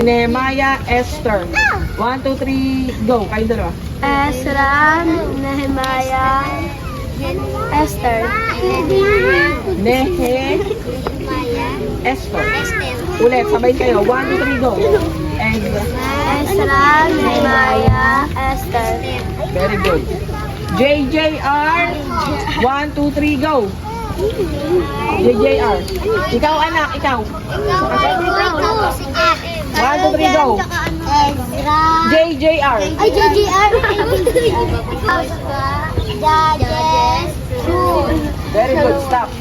Nehemiah, Esther. 1, 2, 3, go. Kayo dalawa. Ezra, Nehemiah, Esther. Esther. Ulit, sabay kayo. 1, 2, 3, go. Ezra. Ezra, Nehemiah, Esther. Very good. JJR. 1, 2, 3, go. JJR. Ikaw anak, ikaw. 1, 2, 3, go. Ezra. JJR. Ay, JJR. Judges. Very good, stop.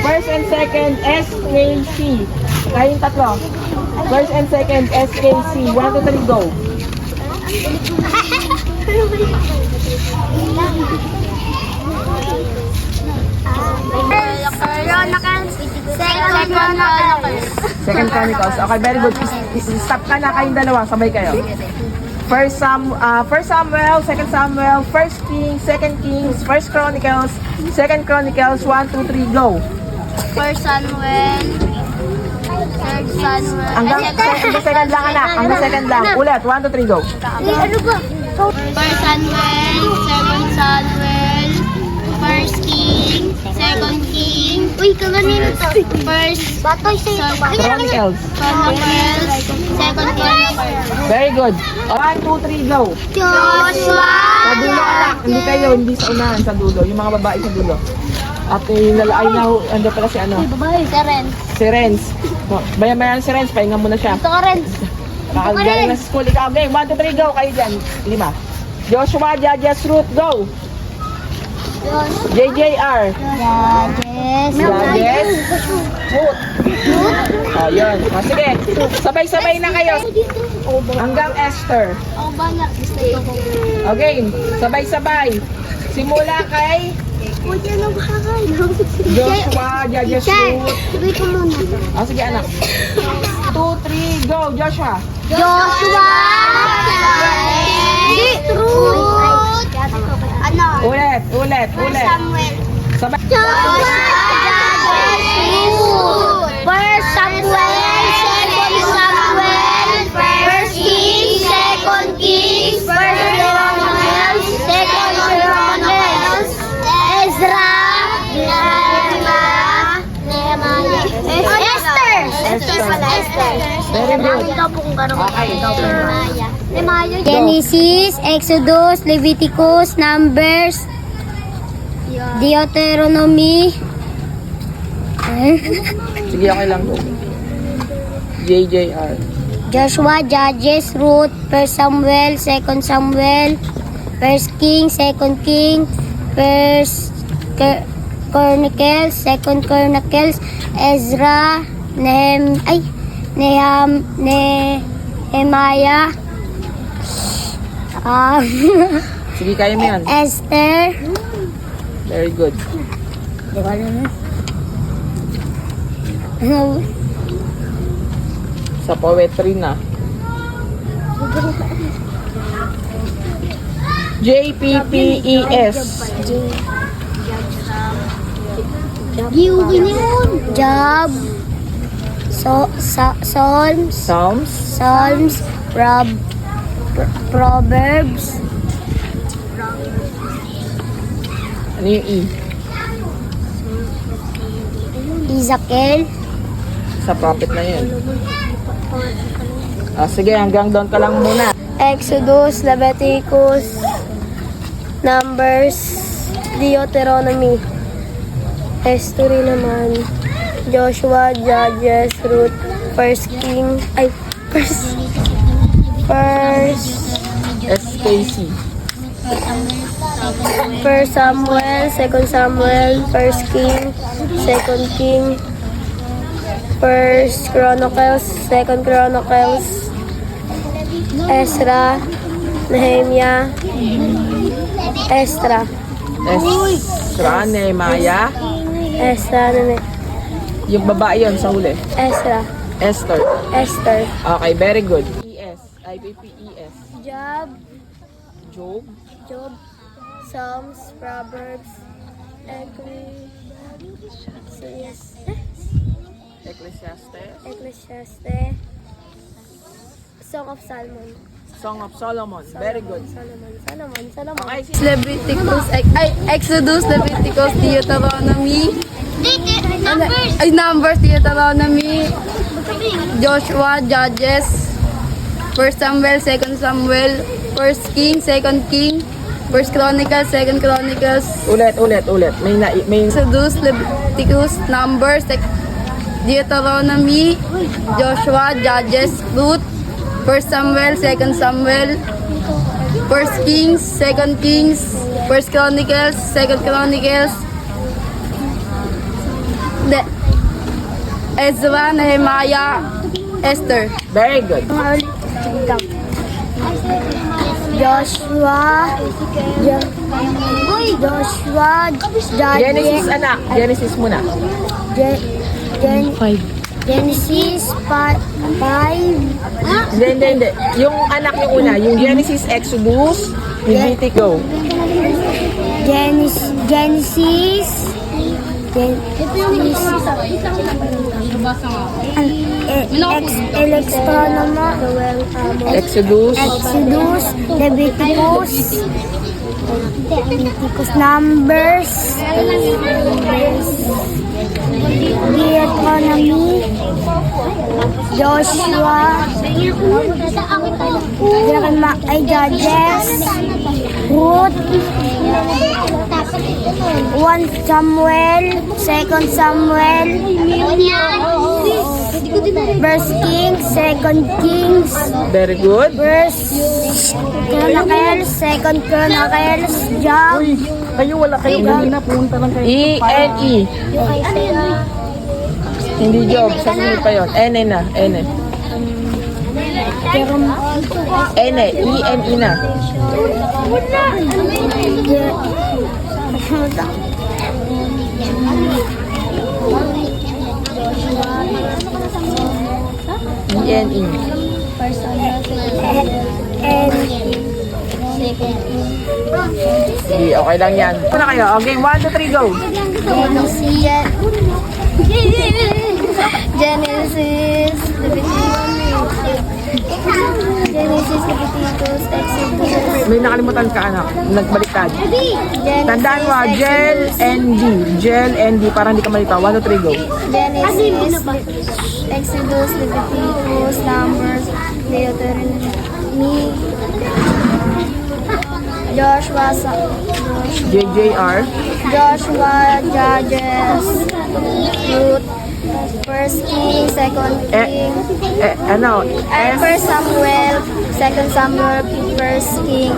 First and second, SKC. Kayong tatlo. First and second, SKC. 1, 2, 3, go. Second Chronicles. Okay, very good. Stop ka na kayong dalawa. Sabay kayo. First Samuel, Second Samuel, First Kings, Second Kings, First Chronicles, Second Chronicles, 1, 2, 3, go. First Samuel, Third Samuel. Hanggang second lang anak. Hanggang second lang. Ulit, 1, 2, 3, go. Ano ba? First Samuel, Second Samuel, First King, Second King. Uy, kanino to? First Chronicles. Chronicles, Second Chronicles. Very good. 1, 2, 3, go. Joshua. Sa dulo anak. Hindi kayo, hindi sa unahan. Sa dulo. Yung mga babae sa dulo. At yung lalaki na, ando pala si ano? Babae. Si Renz. Si Renz. Bayan-bayan si Renz. Pahinga muna siya. Ito ka, Renz. Kakagaling na sa school. Ikaw, game. 1, 2, 3, go. Kayo dyan. 5. Joshua, Judges, Ruth, go. JJR. Judges. Ruth. Oh, yun. Oh, sige. Sabay-sabay na kayo. Hanggang Esther. Ako ba na? Okay. Sabay-sabay. Simula kay Huwag yan ang bakal. Joshua, Judges, Ruth. Sabay ko muna. Oh, sige anak. 2, 3, go. Joshua. Joshua. Hindi. Ruth. Ano? Ulit. Samuel. Sabay. Joshua. First Samuel. Second Samuel. First Kings. Second Kings. First Chronicles. Second Chronicles. Ezra. Nehemiah. Esther. Esther pala. Esther. Very good. Okay. Genesis, Exodus, Leviticus, Numbers, Deuteronomy. Sige, okay lang. JJR. Joshua, Judges, Ruth, 1 Samuel, 2 Samuel, 1 King, 2 King, 1 Chronicles, 2 Chronicles, Ezra, Nehemiah, Sige, kaya mo yan. Esther. Very good. Sa poetry na. JPPES. Job. Psalms. Psalms. Proverbs. Ano yung E? Ezekiel. Sa prophet na yun. Sige, hanggang doon ka lang muna. Exodus, Leviticus, Numbers, Deuteronomy. History naman. Joshua, Judges, Ruth, First King, SKC. First Samuel, Second Samuel, First King, Second King, First Chronicles, Second Chronicles, Ezra, Nehemiah, Ezra, Nehemiah. Yung babae yun sa huli. Esther. Okay, very good. IPPES. Job, Job. Psalms, Proverbs, Ecclesiastes, Song of Solomon. Song of Solomon. Very good. Solomon. Okay, Leviticus, Exodus, Leviticus, Deuteronomy, Numbers, Deuteronomy, Joshua, Judges, 1 Samuel, 2 Samuel, 1 King, 2 King, 1 Chronicles, 2 Chronicles, ulit. May Exodus, Leviticus, Numbers, Deuteronomy, Joshua, Judges, Ruth, 1 Samuel, 2 Samuel, 1 Kings, 2 Kings, 1 Chronicles, 2 Chronicles, Ezra, Nehemiah, Esther. very good. Joshua, Genesis Judges, anak. Genesis muna. Genesis 5, Hindi. Yung anak yung una. Yung Genesis, Exodus, Leviticus. Genesis, Exodus, Leviticus, Numbers, Deuteronomy, Joshua, Judges, Ruth, 1 Samuel, 2 Samuel, 1 Kings, 2 Kings, very good. 1 Chronicles, 2 Chronicles, Job, Kayo wala kayong napunta lang kayo. E-N-E. Hindi job. Sa sunod pa yun. N-E na. N-E. N-E. E-N-E na. E-N-E. Sige, okay lang yan. Ito na kayo. Okay, 1, 2, 3, go. Genesis, Leviticus, Exodus, May nakalimutan ka, anak. Nagbaliktad. Tandaan mo, Gel and D. Gel and D. Para hindi ka malito. 1, 2, 3, go. Genesis, Exodus, Leviticus, Numbers, Deuteronomy, Joshua, JJR. Joshua, Judges, Ruth, 1 King, 2 King, Ano? and 1 Samuel, 2 Samuel, 1 King,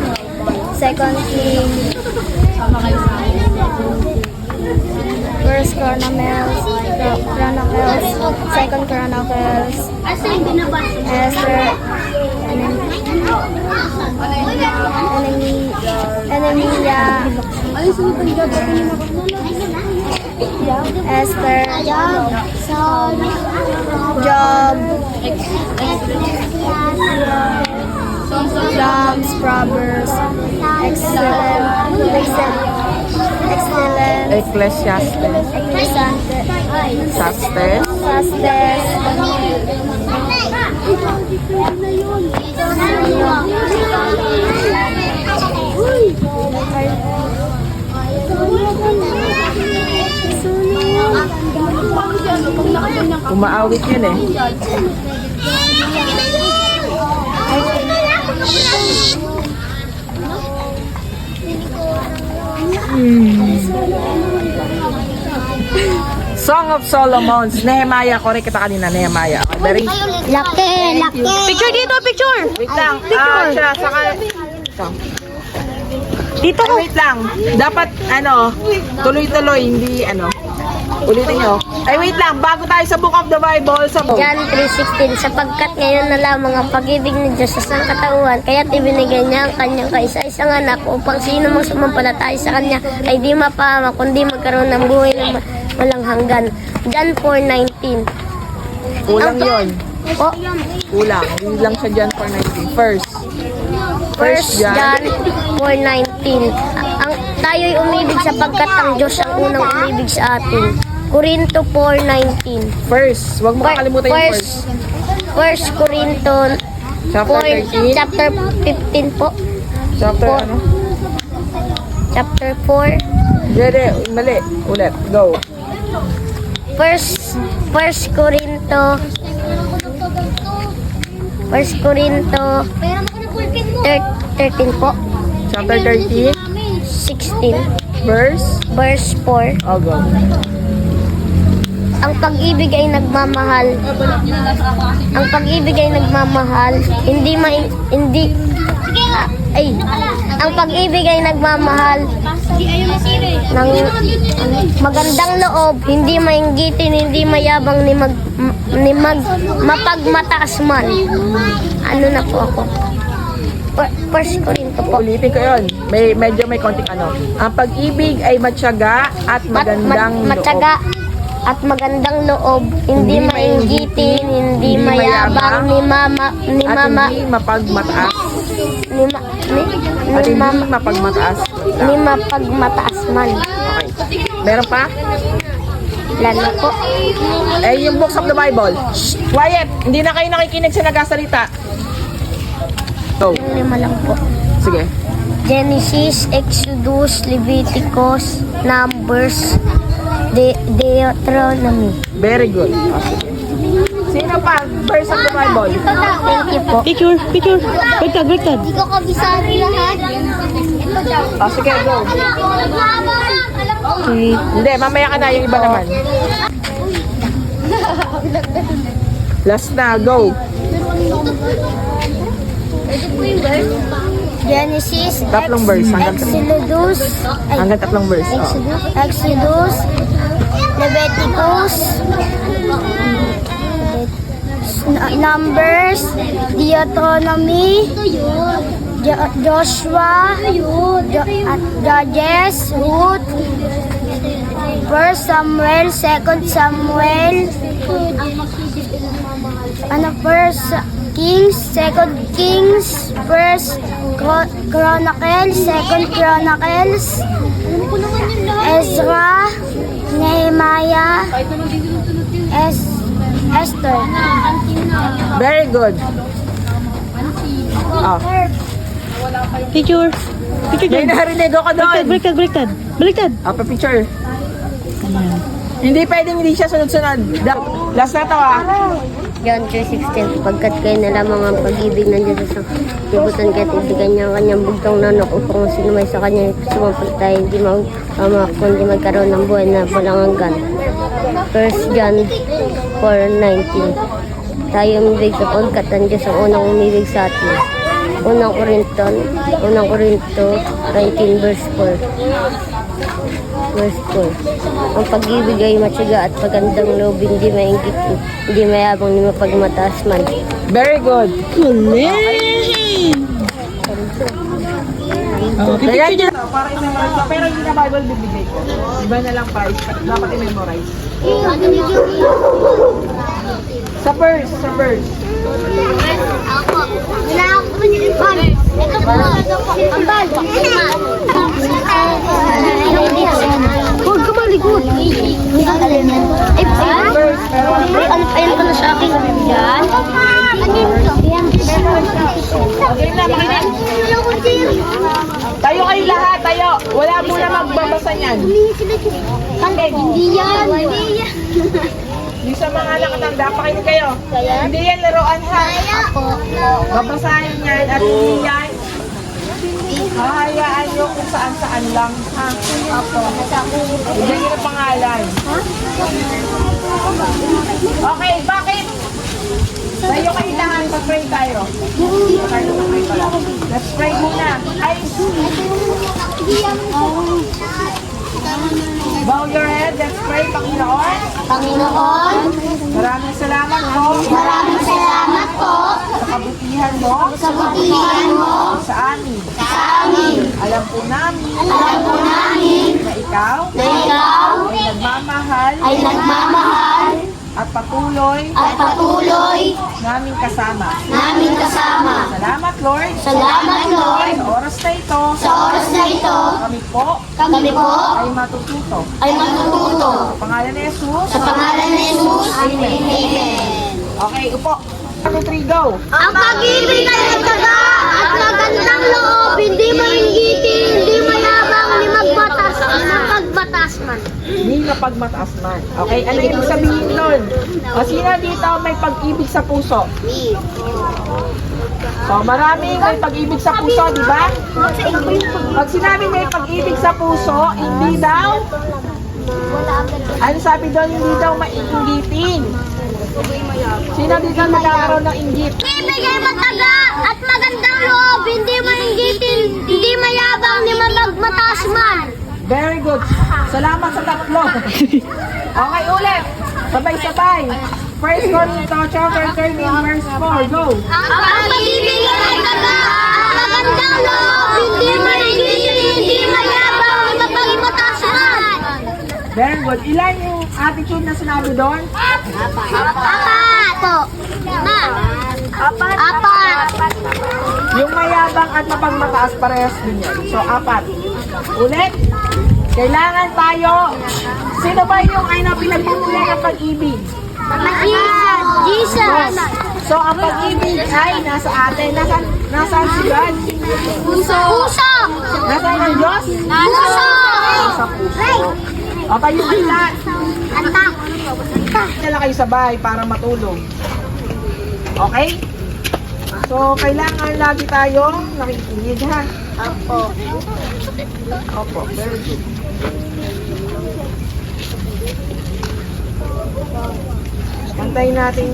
2 King, 1 Chronicles, 2 Chronicles, Esther, Nehemiah, Esther, Job, Psalms, Proverbs, Excellent, Ecclesiastes. Sastes. Umaawit yun eh. Song of Solomon. Nehemiah. Correct kita kanina. Nehemiah. Okay, very... Laki. Picture dito, picture! Wait lang. Siya. Saka... Ito. Dito. Wait lang. Dapat, tuloy-tuloy. Hindi, ulitin nyo. Ay, wait lang. Bago tayo sa Book of the Bible, sa book. John 3:16, sapagkat ngayon na lamang ang pag-ibig ni Diyos sa sangkatauhan, kaya't ibinigay niya ang kanyang kaisa-isang anak upang sino mang sumampalataya sa kanya ay di mapahamak kundi magkaroon ng buhay na walang hanggan. John 4:19. Kulang yun. Oh, Kulang. Hindi lang siya dyan for 19. First John 4:19. Ang tayo'y umibig sapagkat ang Diyos ang unang umibig sa atin. Corinto 4:19. First. Huwag mo kakalimutan yung first. 1 Corinto Chapter 13? Chapter 15 po. Chapter Four. ano? Chapter 4. Jere, mali. Ulit. Go. First Corinto 13 po. Chapter 13, 16. verse. Verse 4. Oh, go. Ang pag-ibig ay nagmamahal. Ang pag-ibig ay nagmamahal. Ang pag-ibig ay nagmamahal ng magandang loob, hindi mainggitin, hindi mayabang ni mapagmataas man. Ano na po ako? First Corinto po. Ulitin ko yun. Medyo may konting ano. Ang pag-ibig ay matyaga at magandang Matyaga at magandang loob, hindi Hindi mainggitin, hindi mayabang, ni hindi mapagmataas. At hindi mapagmataas. ni mapagmataas man. Okay. Meron pa? Lalo po. Eh, yung books of the Bible. Shh, quiet! Hindi na kayo nakikinig sa nagsasalita. Go. Yung 5 lang po. Sige. Genesis, Exodus, Leviticus, Numbers, Deuteronomy. Very good. Oh, sige. Sino pa? Verse of the Bible. Thank you po. Picture. Baliktad. Hindi ko kabisado lahat. Oh, sige, go. Okay. Hindi, mamaya ka na. Yung iba naman. Last na, go. Genesis, Tatlong verse, hanggang Exodus, Hanggang tatlong verse. Oh. Exodus, Leviticus, Numbers, Deuteronomy, Joshua, at Judges, Ruth, 1 Samuel, 2 Samuel, First Kings, 2 Kings, 1 Chronicles, 2 Chronicles, Ezra, Nehemiah, Esther. Very good. Oh. Picture. May narinig ako doon. Baliktad. Pa-picture. Hindi pwedeng hindi siya sunod-sunod. Last na to ah. John 3:16, pagkat kayo na lamang ang pag-ibig ng Diyos sa libutan kaya't ibigan niya ang kanyang bugtong nanok upang sino may sa kanya sumampalataya hindi magpamak kundi magkaroon ng buhay na walang hanggan. 1 John 4:19, tayo umibig sapagkat ang Diyos ang unang umibig sa atin. Unang Korinto 19 verse 4. Verse 4. Ang pag-ibig ay matyaga at magandang loob, hindi maingit, hindi mayabang, ni mapagmataas man. Very good. Galing! Kaya yun. Para i-memorize pa. Pero hindi na Bible bibigay ko. Iba na lang price. Dapat i-memorize. Sa verse. Ito po. Ang bal. Huwag ka malikot. Verse. Pero Ano pa yan pala sa akin? Yan. okay na, makinig. Tayo kayo lahat, tayo. Wala muna magbabasa niyan. Hindi yan. Yung sa mga nakatanda, pakinig kayo. Hindi yan laruan ha. Babasahin yan at hindi yan. Hahayaan nyo kung saan-saan lang ha. Ibigay nyo ng pangalan. Okay, bakit? Tayo kayo lahat, pa-pray tayo. Let's pray muna. Bow your head, let's pray, Panginoon. Maraming salamat po. Sa kabutihan mo. Sa amin. Alam po namin. Na ikaw. Ay nagmamahal. At patuloy. Namin kasama. Salamat, Lord. Sa oras na ito. Kami po. Ay matututo. Sa pangalan ni Jesus. Amen. Okay, upo. 1, 2, 3, go! Ang pag-ibig ay taga at magandang loob, hindi mainggitin, hindi mayabang, ni magbatas man. Hindi na pagmataas man. Okay, ano ibig sabihin nun? O sino dito may pag-ibig sa puso? So, maraming may pag-ibig sa puso, di ba? Pag sinabi may pag-ibig sa puso, hindi daw, ano sabi doon, hindi daw maiinggitin. Sino dito magkakaroon ng inggit? Pag-ibig ay mataga at magandang loob, hindi mainggitin, hindi mayabang, ni magbatas man. Very good. Salamat sa tatlo. Okay, ulit. Sabay-sabay. First Corinthians chapter 13, verse 4. Go. Ang pag-ibig ay taga at magandang loob, hindi mainggitin, hindi mayabang, ni magbatas man. Very good. Ilan yung attitude na sinabi doon? Apat po. Ma. Apat. Yung mayabang at mapagmataas parehas din yan. So, 4. Ulit. Kailangan tayo. Sino ba yung pinagmumula ng pag-ibig? Jesus. So, ang pag-ibig ay nasa atin. Nasaan si God? Puso. Nasaan ang Diyos? Puso. Sa puso. O, tayo kayo lahat. Antak. Dala kayo sabay para matulog. Okay? So, kailangan lagi tayong nakikinig, ha? Opo. Opo, very good. Kantayin natin.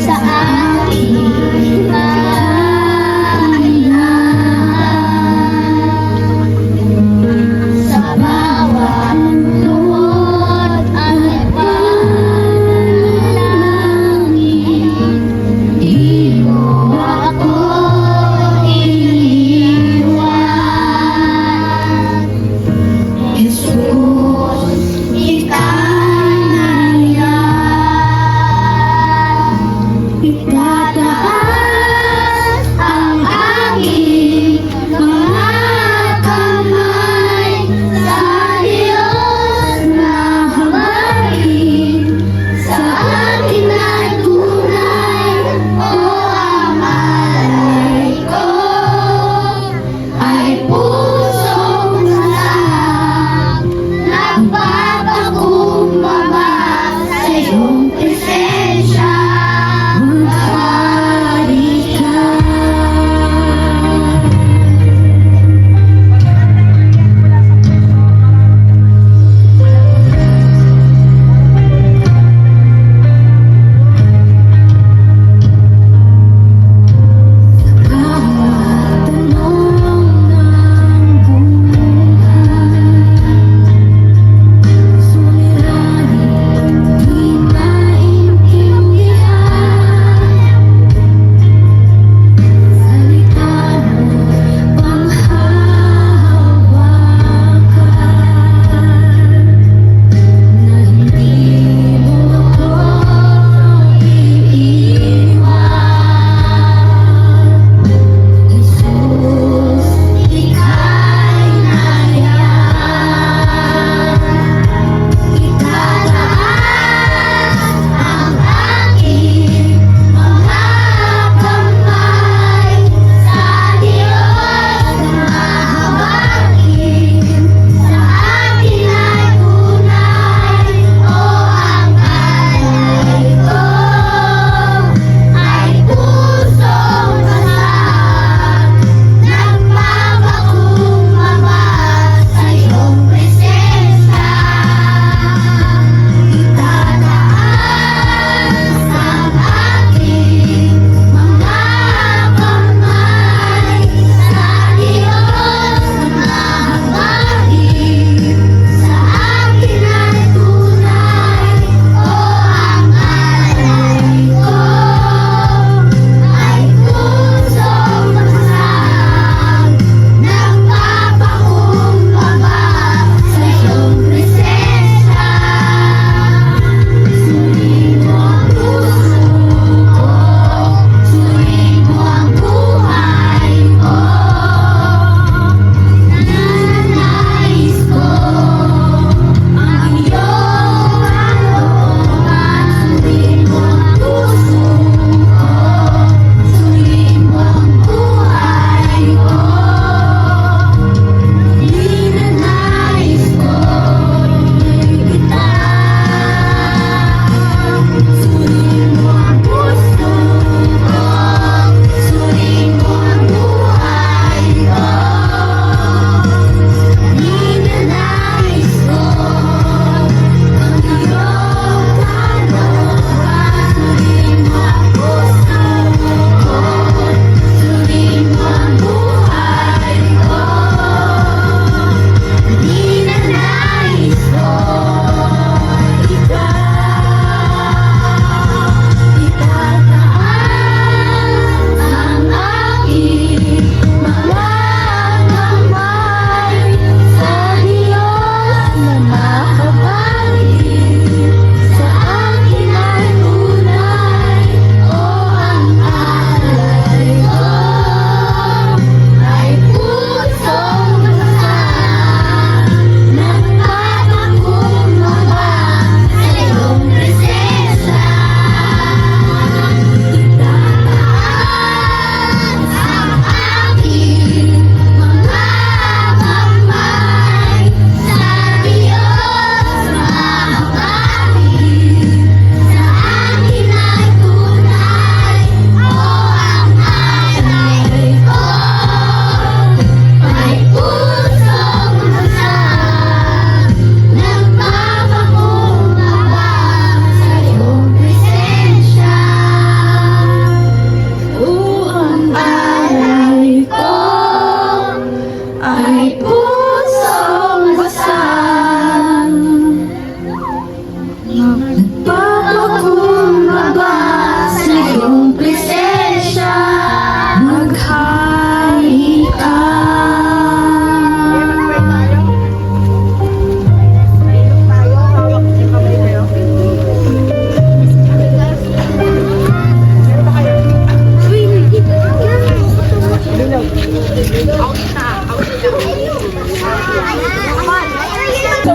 Sa ating sa bawat luhod at panalangin, di mo ako iiwan. Jesus.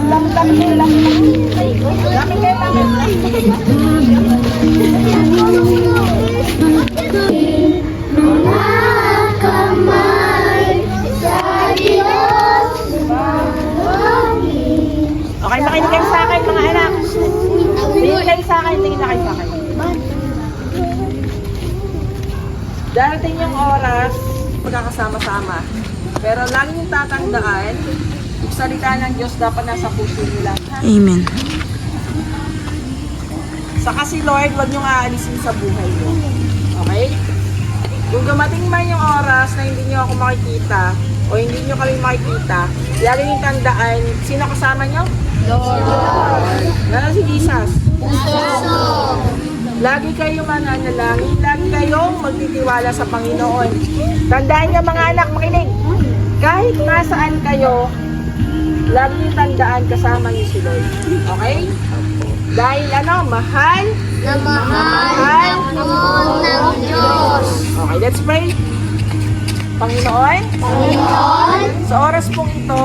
Lapit kayo, lapit kayo. Okay, makinig kayo sa akin mga anak. Tingin kayo sa akin, tingin na kayo sa akin. Darating yung oras, magkakasama-sama. Pero lagi yung tatandaan, yung salita ng Diyos dapat nasa puso nila. Amen. Saka si Lord, huwag niyong aalisin sa buhay niyo. Okay? Kung dumating man yung oras na hindi niyo ako makikita, o hindi niyo kami makikita, lagi niyong tandaan, sino kasama niyo? Lord. Lalo si Jesus. Lagi kayong mananalangin, lagi kayong magtitiwala sa Panginoon. Tandaan niyo mga anak, makinig. Kahit nasaan kayo, lagi niyong tandaan kasama niyo si Lord. Okay? Dahil mahal Na mahal ako ng Diyos. Okay, let's pray. Panginoon, sa oras pong ito,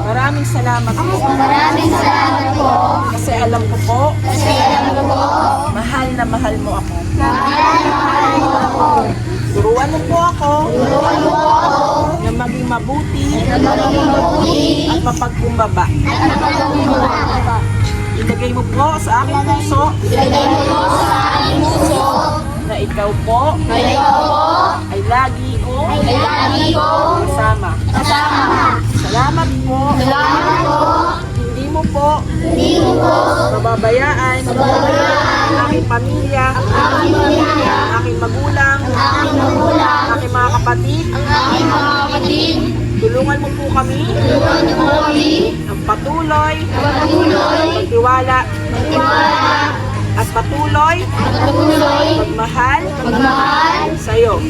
maraming salamat po. Kasi alam ko po, mahal na mahal mo ako. Turuan mo po ako na maging mabuti at mapagkumbaba. Ilagay mo po sa aking puso na ikaw po ay lagi ko kasama. Salamat po. Hindi mo po mababayaan ang aking pamilya, ang aking magulang, ang aking mga kapatid. Tulungan mo po kami ang patuloy, magtiwala, at patuloy, magmahal sa'yo.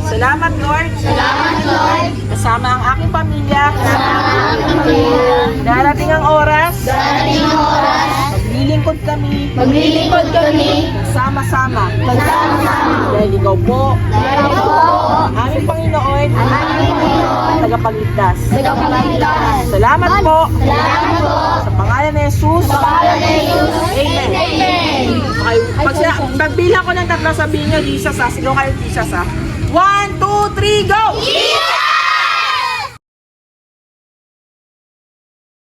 Salamat Lord, kasama ang aking pamilya. Darating ang oras, maglilingkod kami, sama-sama. Dahil ikaw po, aming Panginoon, tagapagligtas. Salamat po, sa pangalan ni Jesus. Amen. Okay, pagbilang ko ng tatlo, sabihin nyo, Jesus ha. Sino kayo, Jesus ha? 1, 2, 3, go!